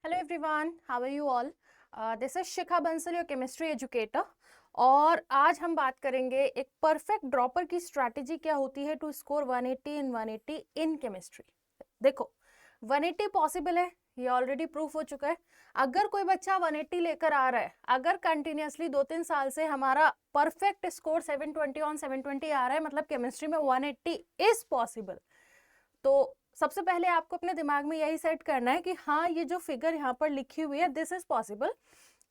Hello everyone, how are you all? This is Shikha Bansal, your chemistry educator. और आज हम बात करेंगे एक परफेक्ट ड्रॉपर की स्ट्रैटेजी क्या होती है to score 180 in 180 in chemistry. देखो 180 पॉसिबल है, ये ऑलरेडी प्रूफ हो चुका है। अगर कोई बच्चा 180 लेकर आ रहा है, अगर कंटिन्यूसली 2-3 साल से हमारा परफेक्ट स्कोर 720 ऑन 720 आ रहा है, मतलब केमिस्ट्री में 180 इज पॉसिबल। तो सबसे पहले आपको अपने दिमाग में यही सेट करना है कि हाँ, ये जो फिगर यहाँ पर लिखी हुई है दिस इज पॉसिबल,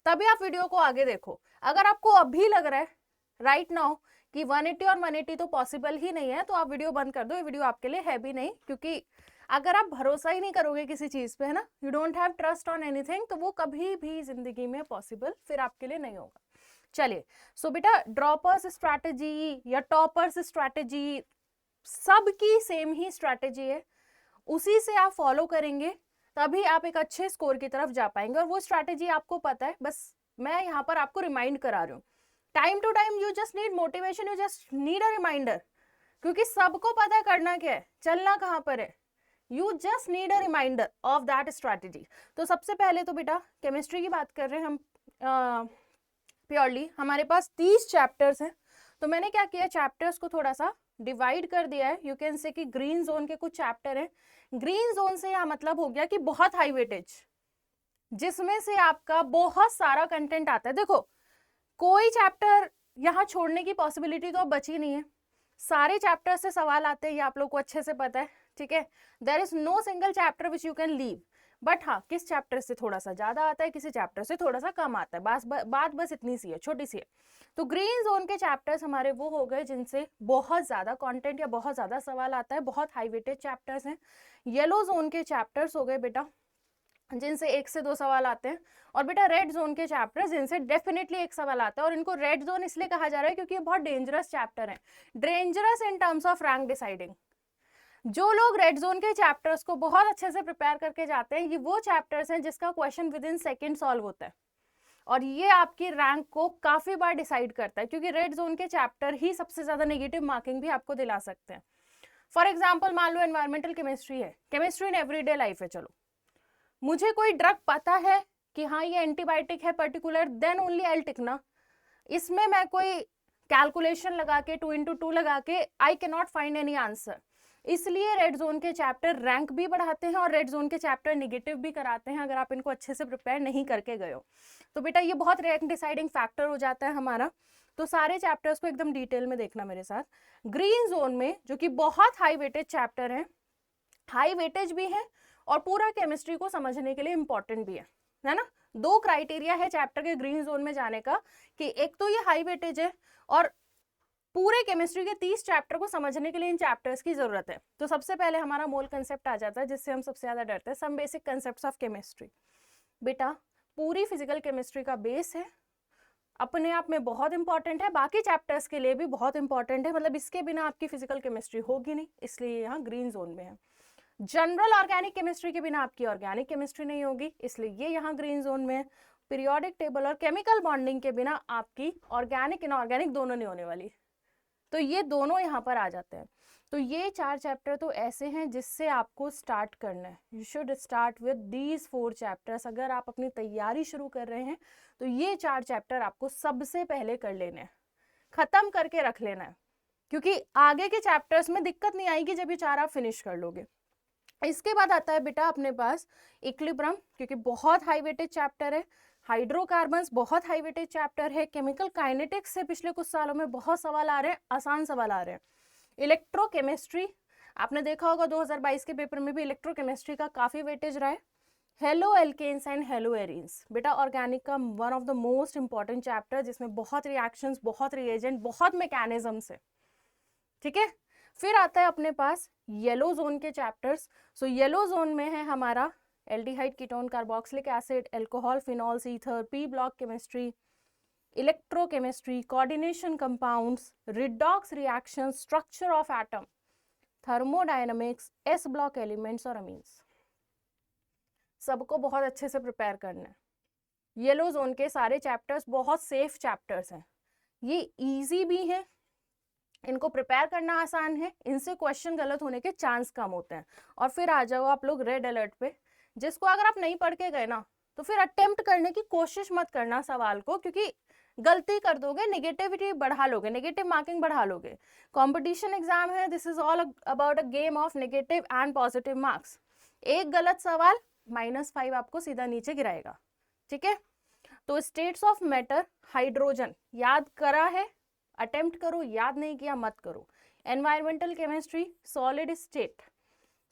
तभी आप वीडियो को आगे देखो। अगर आपको अभी लग रहा है राइट नाउ कि 180 और 180 तो पॉसिबल ही नहीं है, तो आप वीडियो बंद कर दो, ये वीडियो आपके लिए है भी नहीं। क्योंकि अगर आप भरोसा ही नहीं करोगे किसी चीज पे, है ना, you don't have trust on anything, तो वो कभी भी जिंदगी में पॉसिबल फिर आपके लिए नहीं होगा। चलिए, सो बेटा ड्रॉपर्स स्ट्रैटेजी या टॉपर्स स्ट्रैटेजी सबकी सेम ही स्ट्रैटेजी है, उसी से आप फॉलो करेंगे तभी आप एक अच्छे स्कोर की तरफ जा पाएंगे। और वो स्ट्रैटेजी आपको पता है, बस मैं यहाँ पर आपको रिमाइंड करा रही हूँ। Time to time you just need motivation, you just need a reminder, क्योंकि सबको पता है करना क्या है, चलना कहाँ पर है। You just need a reminder of that strategy. तो सबसे पहले तो बेटा केमिस्ट्री की बात कर रहे हैं हम, प्योरली हमारे पास 30 चैप्टर्स हैं। तो मैंने क्या किया, चैप्टर्स को थोड़ा सा डिवाइड कर दिया है। यू कैन से कि ग्रीन जोन के कुछ चैप्टर हैं। ग्रीन जोन से यह मतलब हो गया कि बहुत हाई वेटेज, जिसमें से आपका बहुत सारा कंटेंट आता है। देखो कोई चैप्टर यहाँ छोड़ने की पॉसिबिलिटी तो अब बची नहीं है, सारे चैप्टर से सवाल आते हैं, ये आप लोग को अच्छे से पता है, ठीक है। There is no single chapter which you can leave, but हाँ, किस चैप्टर से थोड़ा सा ज्यादा आता है, किसी चैप्टर से थोड़ा सा कम आता है, बात बस इतनी सी है, छोटी सी है। तो ग्रीन जोन के चैप्टर्स हमारे वो हो गए जिनसे बहुत ज्यादा कंटेंट या बहुत ज्यादा सवाल आता है, बहुत हाई वेटेज चैप्टर्स हैं। येलो जोन के चैप्टर्स हो गए बेटा जिनसे 1 से 2 सवाल आते हैं। और बेटा रेड जोन के चैप्टर्स जिनसे डेफिनेटली 1 सवाल आता है। और इनको रेड जोन इसलिए कहा जा रहा है क्योंकि ये बहुत डेंजरस चैप्टर है, dangerous in terms of rank deciding. जो लोग रेड जोन के चैप्टर्स को बहुत अच्छे से प्रिपेयर करके जाते हैं, ये वो चैप्टर्स हैं जिसका question with in second solve होता है, और ये आपकी रैंक को काफी बार डिसाइड करता है, क्योंकि रेड जोन के चैप्टर ही सबसे ज्यादा नेगेटिव मार्किंग भी आपको दिला सकते हैं। फॉर एग्जाम्पल मान लो एनवायरमेंटल केमिस्ट्री है, केमिस्ट्री इन एवरीडे लाइफ है, चलो मुझे कोई ड्रग पता है कि हाँ ये एंटीबायोटिक है पर्टिकुलर, देन ओनली आई टिक ना। इसमें मैं कोई कैलकुलेशन लगा के 2x2 लगा के आई can not find any answer. इसलिए रेड जोन के चैप्टर रैंक भी बढ़ाते हैं और रेड जोन के चैप्टर निगेटिव भी कराते हैं, अगर आप इनको अच्छे से प्रिपेयर नहीं करके गए हो तो। बेटा ये बहुत रैंक डिसाइडिंग फैक्टर हो जाता है हमारा। तो सारे चैप्टर्स को एकदम डिटेल में देखना मेरे साथ। ग्रीन जोन में जो कि बहुत हाई वेटेज चैप्टर है, हाई वेटेज भी है और पूरा केमिस्ट्री को समझने के लिए इंपॉर्टेंट भी है ना। 2 क्राइटेरिया है चैप्टर के ग्रीन जोन में जाने का, कि एक तो ये हाई वेटेज है और पूरे केमिस्ट्री के 30 चैप्टर को समझने के लिए इन चैप्टर्स की जरूरत है। तो सबसे पहले हमारा मोल कंसेप्ट आ जाता है, जिससे हम सबसे ज्यादा डरते हैं, some basic concepts of chemistry. बेटा पूरी फिजिकल केमिस्ट्री का बेस है, अपने आप में बहुत इंपॉर्टेंट है, बाकी चैप्टर्स के लिए भी बहुत इंपॉर्टेंट है, मतलब इसके बिना आपकी फिजिकल केमिस्ट्री होगी नहीं, इसलिए यहाँ ग्रीन जोन में है। जनरल ऑर्गेनिक केमिस्ट्री के बिना आपकी ऑर्गेनिक केमिस्ट्री नहीं होगी, इसलिए ये यहाँ ग्रीन जोन में है। पीरियोडिक टेबल और केमिकल बॉन्डिंग के बिना आपकी ऑर्गेनिक इनऑर्गेनिक दोनों नहीं होने वाली, तो ये दोनों यहाँ पर आ जाते हैं। तो ये 4 चैप्टर तो ऐसे हैं जिससे आपको स्टार्ट करना है। You should start with these 4 chapters. अगर आप अपनी तैयारी शुरू कर रहे हैं तो ये 4 चैप्टर आपको सबसे पहले कर लेने हैं, खत्म करके रख लेना है, क्योंकि आगे के चैप्टर्स में दिक्कत नहीं आएगी जब ये 4 आप फिनिश कर लोगे। इसके बाद आता है बेटा अपने पास इक्विलिब्रियम, क्योंकि बहुत हाई वेटेज चैप्टर है। हाइड्रोकार्बन्स बहुत हाई वेटेज चैप्टर है। केमिकल काइनेटिक्स से पिछले कुछ सालों में बहुत सवाल आ रहे हैं, आसान सवाल आ रहे हैं। इलेक्ट्रोकेमिस्ट्री आपने देखा होगा 2022 के पेपर में भी इलेक्ट्रोकेमिस्ट्री का काफी वेटेज रहा है। Haloalkanes and haloarenes बेटा ऑर्गेनिक का one of the most important chapter, जिसमें बहुत रिएक्शंस, बहुत रिएजेंट, बहुत मैकेनिज्म्स है, ठीक है। फिर आता है अपने पास येलो जोन के चैप्टर्स। सो येलो जोन में है हमारा aldehyde, ketone, carboxylic acid, alcohol, phenols, ether, P block chemistry, electrochemistry, coordination compounds, redox reaction, structure of atom, thermodynamics, S block elements और अमीन्स। सबको बहुत अच्छे से प्रिपेयर करना है। येलो जोन के सारे चैप्टर्स बहुत सेफ चैप्टर्स हैं, ये इजी भी हैं, इनको प्रिपेयर करना आसान है, इनसे क्वेश्चन गलत होने के चांस कम होते हैं। और फिर आ जाओ आप लोग रेड अलर्ट पे, जिसको अगर आप नहीं पढ़ के गए ना तो फिर अटेम्प्ट करने की कोशिश मत करना सवाल को, क्योंकि गलती कर दोगे, नेगेटिविटी बढ़ा लोगे, नेगेटिव मार्किंग बढ़ा लोगे। कंपटीशन एग्जाम है, this is all about a game of negative and positive marks. एक गलत सवाल -5 आपको सीधा नीचे गिराएगा, ठीक है। तो स्टेट्स ऑफ मैटर, हाइड्रोजन याद करा है, अटेम्प्ट करो, याद नहीं किया मत करो। Environmental chemistry, solid state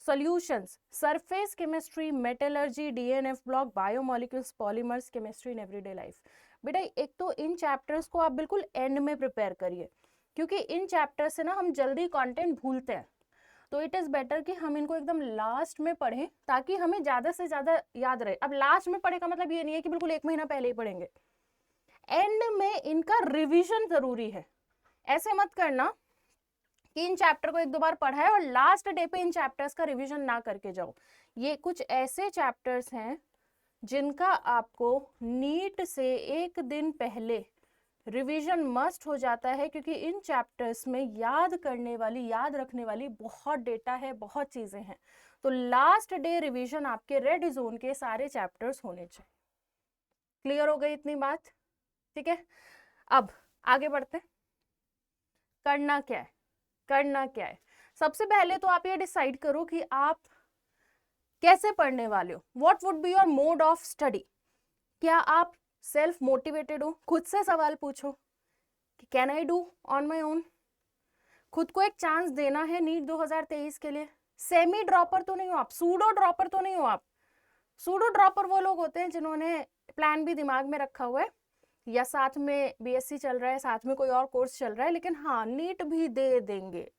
solutions, surface chemistry, metallurgy, DNF block, biomolecules, polymers, chemistry in everyday life. बेटा एक तो इन चैप्टर्स को आप बिल्कुल एंड में प्रिपेयर करिए, क्योंकि इन चैप्टर से ना हम जल्दी कंटेंट भूलते हैं, तो इट इज़ बेटर कि हम इनको एकदम लास्ट में पढ़ें ताकि हमें ज़्यादा से ज़्यादा याद रहे। अब लास्ट में पढ़े का मतलब ये नहीं है कि बिल्कुल 1 महीना पहले ही पढ़ेंगे, एंड में इनका रिविजन ज़रूरी है। ऐसे मत करना कि इन चैप्टर को 1-2 बार पढ़ा है और लास्ट डे पे इन चैप्टर्स का रिविजन ना करके जाओ। ये कुछ ऐसे चैप्टर्स हैं जिनका आपको नीट से 1 दिन पहले रिवीजन मस्ट हो जाता है, क्योंकि इन चैप्टर्स में याद करने वाली, याद रखने वाली बहुत डेटा है, बहुत चीजें हैं। तो लास्ट डे रिवीजन आपके रेड जोन के सारे चैप्टर्स होने चाहिए। क्लियर हो गई इतनी बात, ठीक है। अब आगे बढ़ते, करना क्या है, करना क्या है। सबसे पहले तो आप ये डिसाइड करो कि आप कैसे पढ़ने वाले हो, what would be your mode of study. क्या आप सेल्फ मोटिवेटेड हो, खुद से सवाल पूछो कि can I do on my own. खुद को एक चांस देना है नीट 2023 के लिए। सेमी ड्रॉपर तो नहीं हो आप, सूडो ड्रॉपर तो नहीं हो आप। सूडो ड्रॉपर वो लोग होते हैं जिन्होंने प्लान भी दिमाग में रखा हुआ है, या साथ में बीएससी चल रहा है, साथ में कोई और कोर्स चल रहा है, लेकिन हाँ नीट भी दे देंगे,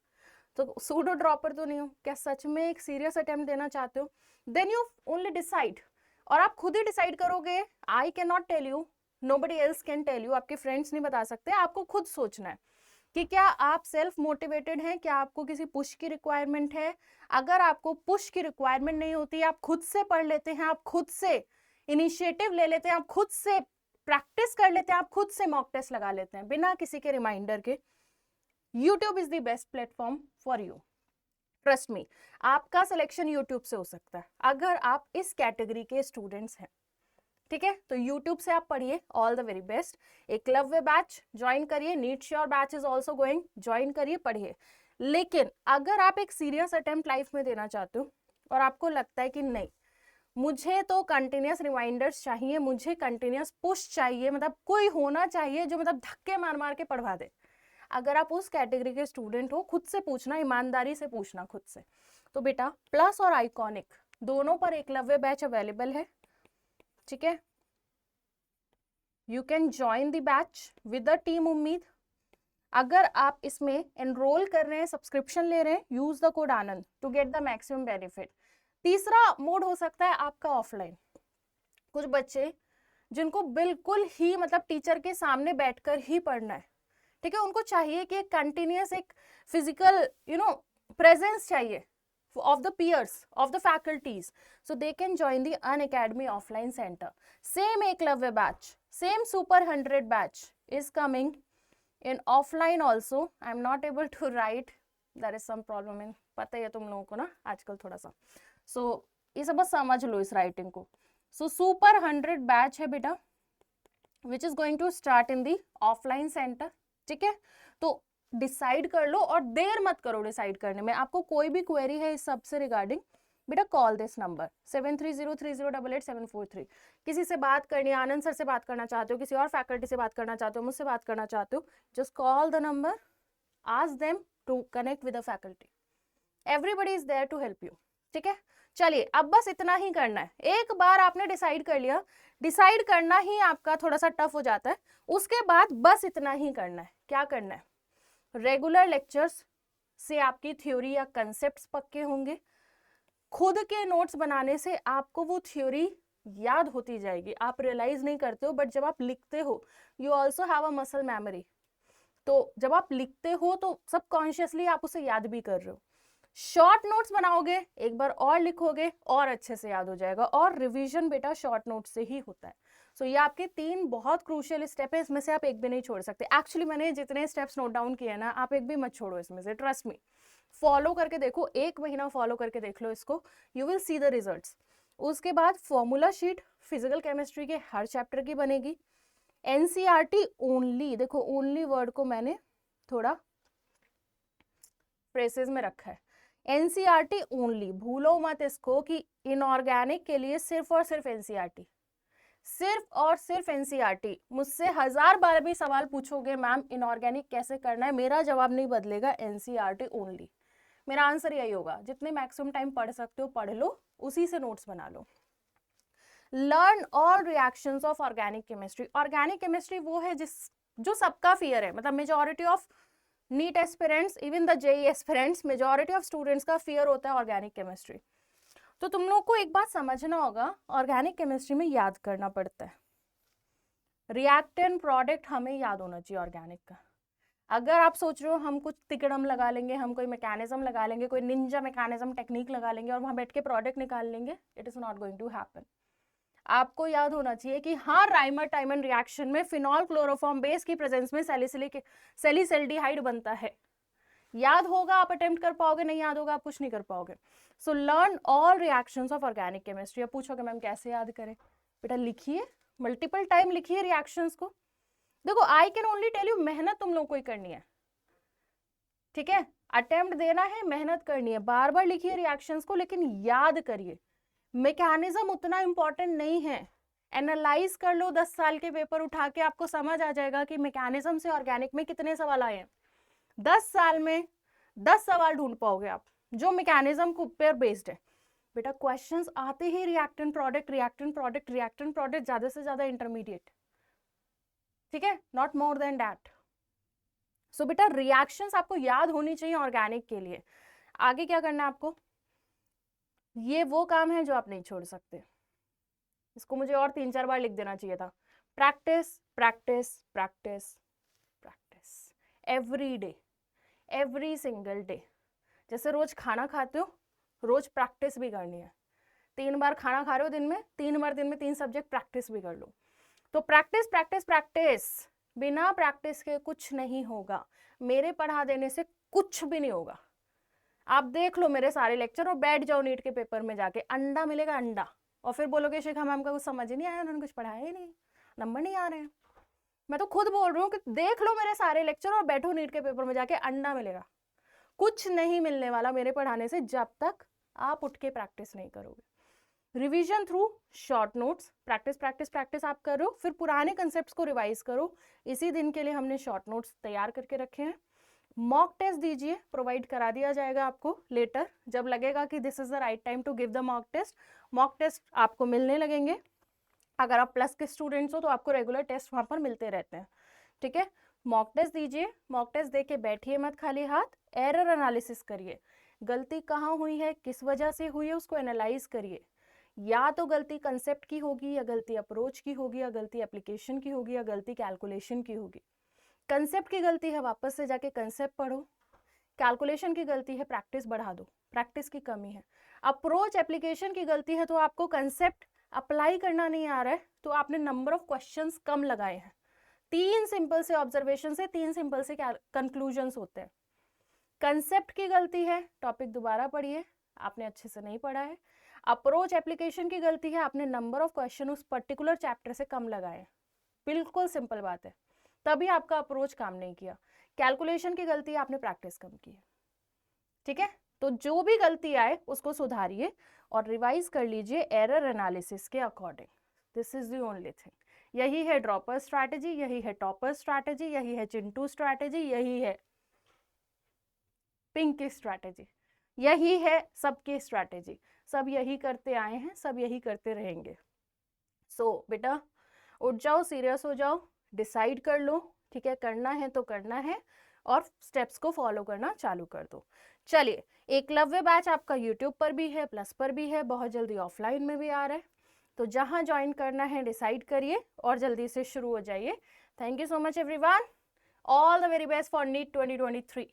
तो सूडो ड्रॉपर तो नहीं हो। क्या सच में एक सीरियस अटेम्प्ट देना चाहते हो, देन यू ओनली डिसाइड, और आप खुद ही डिसाइड करोगे। I can not tell you, nobody else can tell you, आपके फ्रेंड्स नहीं बता सकते। आपको खुद सोचना है कि क्या आप सेल्फ मोटिवेटेड हैं, क्या आपको किसी पुश की रिक्वायरमेंट है। अगर आपको पुश की रिक्वायरमेंट नहीं होती, आप खुद से पढ़ लेते हैं, आप खुद से इनिशिएटिव ले लेते हैं, आप खुद से प्रैक्टिस कर लेते हैं, आप खुद से मॉक टेस्ट लगा लेते हैं बिना किसी के रिमाइंडर के, YouTube is the best platform for you. Trust me, आपका सिलेक्शन YouTube से हो सकता है अगर आप इस कैटेगरी के स्टूडेंट्स हैं, ठीक है। तो YouTube से आप पढ़िए, all the very best. Eklavya batch join करिए, NEET sure batch is also going, join करिए, पढ़िए। लेकिन अगर आप एक सीरियस अटेम्प्ट लाइफ में देना चाहते हो और आपको लगता है कि नहीं मुझे तो कंटिन्यूस रिमाइंडर्स चाहिए, मुझे कंटिन्यूस पुश चाहिए, मतलब कोई होना चाहिए जो मतलब धक्के मार मार के पढ़वा दे, अगर आप उस कैटेगरी के स्टूडेंट हो, खुद से पूछना, ईमानदारी से पूछना खुद से। तो बेटा प्लस और आइकॉनिक दोनों पर एकलव्य बैच अवेलेबल है, ठीक है। You can join the batch with the team उम्मीद। अगर आप इसमें एनरोल कर रहे हैं, सब्सक्रिप्शन ले रहे हैं, use the code Anand to get the maximum benefit. तीसरा मोड हो सकता है आपका ऑफलाइन। कुछ बच्चे जिनको बिल्कुल ही मतलब टीचर के सामने बैठकर ही पढ़ना है, ठीक है, उनको चाहिए कि एक कंटिन्यूस एक फिजिकल प्रेजेंस चाहिए of the peers, of the faculties, so they can join the Unacademy offline center. Same Eklavya batch, same Super 100 batch is coming in offline also. I am not able to write, there is some problem in, पता ही है तुम लोगों को ना आजकल थोड़ा सा, so ये सब बस समझ लो इस राइटिंग को। So Super 100 batch है बेटा, which is going to start in the offline center, ठीक है। तो डिसाइड कर लो और देर मत करो डिसाइड करने में। आपको कोई भी क्वेरी है इस सब से रिगार्डिंग, बेटा कॉल दिस नंबर 7303088743। किसी से बात करनी है, आनंद सर से बात करना चाहते हो, किसी और फैकल्टी से बात करना चाहते हो, मुझसे बात करना चाहते हो, just call the number, ask them to connect with the faculty, everybody is there to help you, ठीक है। चलिए अब बस इतना ही करना है। एक बार आपने डिसाइड कर लिया, डिसाइड करना ही आपका थोड़ा सा टफ हो जाता है, उसके बाद बस इतना ही करना है। क्या करना है, रेगुलर लेक्चर्स से आपकी थ्योरी या कंसेप्ट्स पक्के होंगे, खुद के नोट्स बनाने से आपको वो थ्योरी याद होती जाएगी, आप रियलाइज नहीं करते हो, बट जब आप लिखते हो you also have a muscle memory, तो जब आप लिखते हो तो सबकॉन्शियसली आप उसे याद भी कर रहे हो। शॉर्ट नोट्स बनाओगे, एक बार और लिखोगे और अच्छे से याद हो जाएगा, और रिवीजन बेटा शॉर्ट नोट से ही होता है। सो ये आपके 3 बहुत क्रूशियल स्टेप है, इसमें से आप एक भी नहीं छोड़ सकते। एक्चुअली मैंने जितने स्टेप्स नोट डाउन किए ना, आप एक भी मत छोड़ो इसमें से, ट्रस्ट मी। फॉलो करके देखो, 1 महीना फॉलो करके देख लो इसको, you will see the results. उसके बाद फॉर्मूला शीट फिजिकल केमिस्ट्री के हर चैप्टर की बनेगी। एनसीईआरटी ओनली, देखो ओनली वर्ड को मैंने थोड़ा फ्रेसेस में रखा है, एनसीईआरटी ओनली, भूलो मत इसको कि इनऑर्गेनिक के लिए सिर्फ और सिर्फ एनसीईआरटी, सिर्फ और सिर्फ एनसीईआरटी। मुझसे 1000 बार भी सवाल पूछोगे मैम इनऑर्गेनिक कैसे करना है, मेरा जवाब नहीं बदलेगा, एनसीईआरटी ओनली। मेरा आंसर यही होगा, जितने मैक्सिमम टाइम पढ़ सकते हो पढ़ लो, उसी से नोट्स बना लो। Learn all reactions of organic chemistry. Organic chemistry वो है जो सबका फियर है, मतलब majority of NEET aspirants, even the JEE aspirants, majority of students का फियर होता है ऑर्गेनिक केमिस्ट्री। तो तुम लोग को एक बात समझना होगा, ऑर्गेनिक केमिस्ट्री में याद करना पड़ता है, रिएक्टेंट प्रोडक्ट हमें याद होना चाहिए ऑर्गेनिक का। अगर आप सोच रहे हो हम कुछ तिकड़म लगा लेंगे, हम कोई मैकेनिज्म लगा लेंगे, कोई निंजा मैकेनिज्म टेक्निक लगा लेंगे और वहां बैठ के प्रोडक्ट निकाल लेंगे, it is not going to happen. आपको याद होना चाहिए कि हाँ, राइमर टाइमन रिएक्शन में फिनॉल क्लोरोफॉर्म बेस की प्रेजेंस में सैलिसिल्डिहाइड बनता है। याद होगा आप अटेम्प्ट कर पाओगे, नहीं याद होगा आप कुछ नहीं कर पाओगे। So learn all reactions of organic chemistry. अब पूछोगे मैम कैसे याद करें, बेटा लिखिए, मल्टीपल टाइम लिखिए रिएक्शंस को। देखो I can only tell you, मेहनत तुम लोग को ही करनी है, ठीक है, अटेम्प्ट देना है, मेहनत करनी है, बार बार लिखिए रिएक्शंस को, लेकिन याद करिए। मैकेनिज्म उतना इंपॉर्टेंट नहीं है, एनालाइज कर लो, 10 साल के पेपर उठा के आपको समझ आ जाएगा कि मैकेनिज्म से ऑर्गेनिक में कितने सवाल आए हैं। 10 साल में 10 सवाल ढूंढ पाओगे आप जो मैकेनिज्म के ऊपर बेस्ड है। बेटा क्वेश्चंस आते ही reactant product, reactant product, reactant product, ज्यादा से ज्यादा इंटरमीडिएट, ठीक है, not more than that. So बेटा रिएक्शंस आपको याद होनी चाहिए ऑर्गेनिक के लिए। आगे क्या करना है आपको, ये वो काम है जो आप नहीं छोड़ सकते। इसको मुझे और 3-4 बार लिख देना चाहिए था। Practice practice practice practice, every day, every single day. जैसे रोज खाना खाते हो, रोज प्रैक्टिस भी करनी है। 3 बार खाना खा रहे हो दिन में, 3 बार दिन में 3 सब्जेक्ट प्रैक्टिस भी कर लो। तो प्रैक्टिस प्रैक्टिस प्रैक्टिस, बिना प्रैक्टिस के कुछ नहीं होगा। मेरे पढ़ा देने से कुछ भी नहीं होगा। आप देख लो मेरे सारे लेक्चर और बैठ जाओ नीट के पेपर में जाके, अंडा मिलेगा अंडा, और फिर बोलोगे शिखा मैम का कुछ समझ ही नहीं आया, उन्होंने कुछ पढ़ाया ही नहीं, नंबर नहीं आ रहे हैं। मैं तो खुद बोल रही हूँ कि देख लो मेरे सारे लेक्चर और बैठो नीट के पेपर में जाके, अंडा मिलेगा। कुछ नहीं मिलने वाला मेरे पढ़ाने से जब तक आप उठ के प्रैक्टिस नहीं करोगे। Revision through short notes, practice practice practice आप करो, फिर पुराने कंसेप्ट्स को रिवाइज करो। इसी दिन के लिए हमने शॉर्ट नोट्स तैयार करके रखे हैं। मॉक टेस्ट दीजिए, प्रोवाइड करा दिया जाएगा आपको लेटर, जब लगेगा कि this is the right time to give the mock test. Mock test आपको मिलने लगेंगे। अगर आप प्लस के स्टूडेंट्स हो तो आपको रेगुलर टेस्ट वहां पर मिलते रहते हैं, ठीक है। मॉक टेस्ट दीजिए, मॉक टेस्ट दे के बैठिए मत खाली हाथ, एरर एनालिसिस करिए, गलती कहाँ हुई है, किस वजह से हुई है, उसको एनालाइज करिए। या तो गलती कंसेप्ट की होगी, या गलती अप्रोच की होगी, या गलती एप्लीकेशन की होगी, या गलती कैलकुलेशन की होगी। कंसेप्ट की गलती है, वापस से जाके कंसेप्ट पढ़ो। कैलकुलेशन की गलती है, प्रैक्टिस बढ़ा दो, प्रैक्टिस की कमी है। अप्रोच एप्लीकेशन की गलती है, तो आपको कंसेप्ट अप्लाई करना नहीं आ रहा है, तो आपने नंबर ऑफ क्वेश्चंस कम लगाए हैं। 3 सिंपल से ऑब्जर्वेशन से 3 सिंपल से कंक्लूजन्स होते हैं। कंसेप्ट की गलती है, टॉपिक दोबारा पढ़िए, आपने अच्छे से नहीं पढ़ा है। अप्रोच एप्लीकेशन की गलती है, आपने नंबर ऑफ क्वेश्चन उस पर्टिकुलर चैप्टर से कम लगाए। बिल्कुल सिंपल बात है, तभी आपका अप्रोच काम नहीं किया। कैलकुलेशन की गलती है, आपने प्रैक्टिस कम की है, ठीक है। तो जो भी गलती आए उसको सुधारिए और रिवाइज कर लीजिए एरर एनालिसिस के according. This is the only thing. यही है ड्रॉपर स्ट्रैटेजी, यही है टॉपर स्ट्रैटेजी, यही है चिंटू स्ट्रैटेजी, यही है पिंक की स्ट्रैटेजी, यही है सबकी स्ट्रैटेजी। सब यही करते आए हैं, सब यही करते रहेंगे। सो बेटा उठ जाओ, सीरियस हो जाओ, डिसाइड कर लो, ठीक है, करना है तो करना है, और स्टेप्स को फॉलो करना चालू कर दो। चलिए, एकलव्य बैच आपका यूट्यूब पर भी है, प्लस पर भी है, बहुत जल्दी ऑफलाइन में भी आ रहा है, तो जहां ज्वाइन करना है डिसाइड करिए और जल्दी से शुरू हो जाइए। Thank you so much everyone, all the very best for NEET 2023।